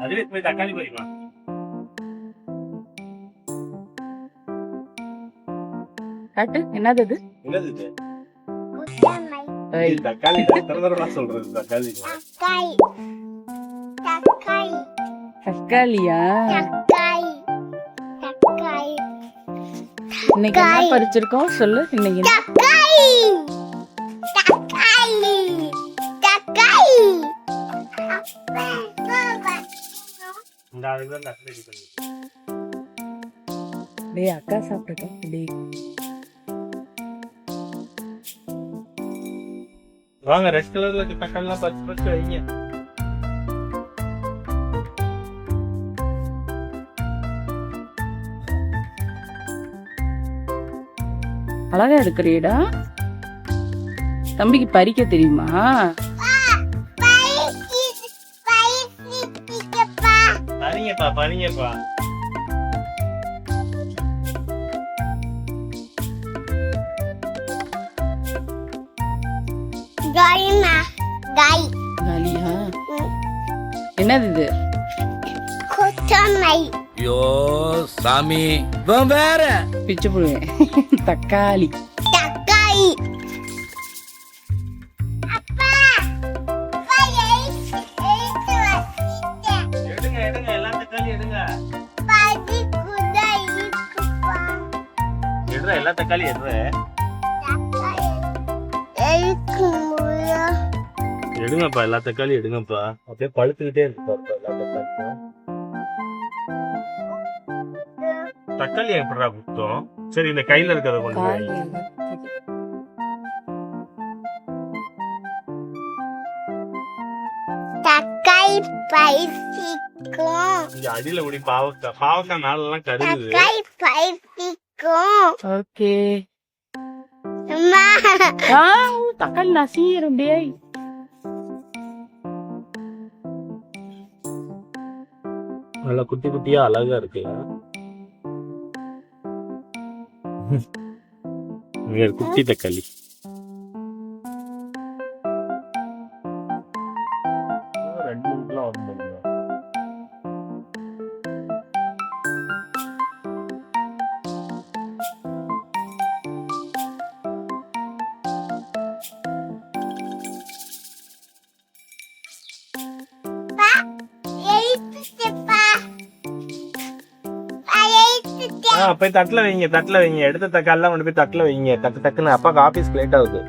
அதுவே போய் தக்காளி பறிமா. காட்டு என்னது இது? என்னது இது? ஏய், தக்காளி தரதரமா சொல்றது தக்காளி. தக்காளியா? இன்னைக்கு என்ன பறிச்சிருக்கோம் சொல்லு. இன்னைக்கு என்ன? இந்த அதுதான் தக்காளி பண்ணி. டேய் அக்கா சாப்பிட்டோம். டேய் வாங்க ரெட் கலர்ல இருக்க தக்காளிலாம் பறிச்சு வைங்க. அழகா எடுக்கிறியடா. தம்பிக்கு பறிக்க தெரியுமா? பறிங்கப்பா பறிங்கப்பா. காலியா? என்னது இது? ஐயோ சாமி வேற பிச்சு போடுவேன். தக்காளி. எடுங்க எடுங்க எல்லா தக்காளி எடுங்க. எடுற எல்லா தக்காளி எடுற. எடுங்கப்பா எல்லா தக்காளி எடுங்கப்பா. அப்படியே பழுத்துக்கிட்டே இருக்கு எல்லா தக்காளியும். தக்காளி எப்படா குத்தம்? சரி இந்த கையில இருக்கிறத கொண்டு போய் காலி. இங்க அடியில முடி பாவக்காய் பாவக்காய் நாளெல்லாம் கருகுது. ஓகே. தக்காளி நசீரும் டேய். நல்லா குட்டி குட்டியா அழகா இருக்குல்ல. குட்டி தக்காளி. ரெண்டு நிமிஷம் வந்து போய் தட்டுல வைங்க தட்டுல வைங்க. எடுத்த தக்காளிலாம் கொண்டு போய் தட்டுல வைங்க. டக்கு டக்குன்னு அப்பாக்கு ஆபீஸ்க்கு லேட் ஆகுது.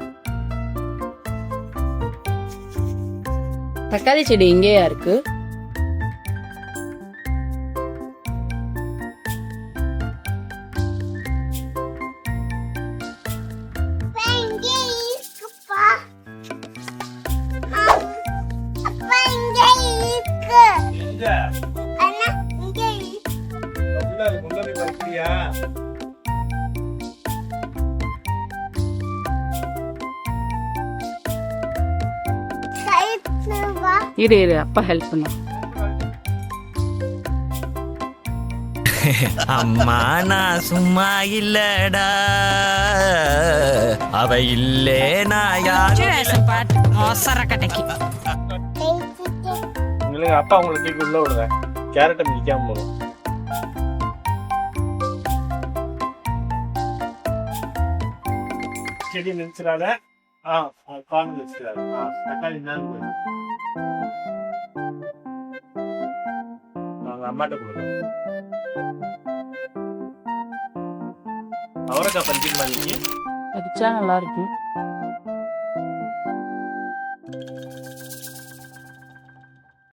தக்காளி செடி எங்கேயா இருக்கு? இரு இரு அப்பா ஹெல்ப் பண்ண. அம்மா நான் சும்மா இல்லடா அவ இல்லே நான் யாரு அப்பா உங்களை தூக்கி உள்ள விடுறேன். கேரட்டை மிதிக்காம போதும். செடி நினைச்சிடாத. கார்ன் வச்சிடாத. தக்காளி தான் அம்மாட்ட கொடுங்க. அவரைக்காய் பறிக்கணுமா நீங்க? பறிச்சா நல்லா இருக்கும்.